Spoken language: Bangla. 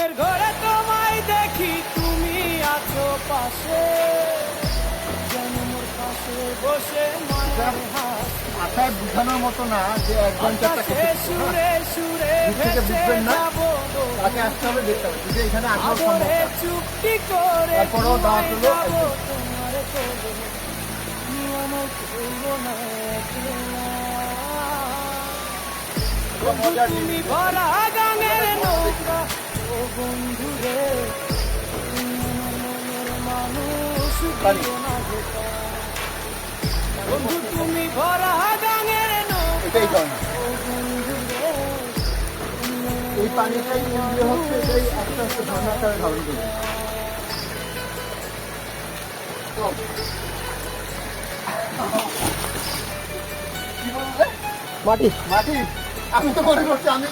ঘুমের ঘরে তোমায় দেখি, তুমি আছো পাশে, যেন মোর পাশে বসে মায়ের হাত। মাথায় বুঝানোর মতো না যে একজন চারটা আকাশে সুরে সুরে থেকে ভেসে বুঝবেন না, যাবো গো। তাকে আসতে হবে, দেখতে হবে যদি এখানে আগ্রহ আদরে সম্ভব না। চুক্তি করে তারপরেও দাওয়াত হলো যাবো একদম। তোমার কোলে, তুমি আমার করবো না একলা। মজার তুমি জিনিস। ভরা গানের নৌকা, ও বন্ধুরে, তুমি আমার মনের মানুষ, দিও না ধোঁকা। বন্ধু তুমি ভরা গানের নৌকা, এটাই কারণ, ও বন্ধুরে, এই পানিটাই কেন্দ্রীয় হচ্ছে, এটাই আস্তে আস্তে ঝর্ণা আকারে ধারণ করবে। কি বলবে? মাটি মাটি, আমি তো মনে করছি আমি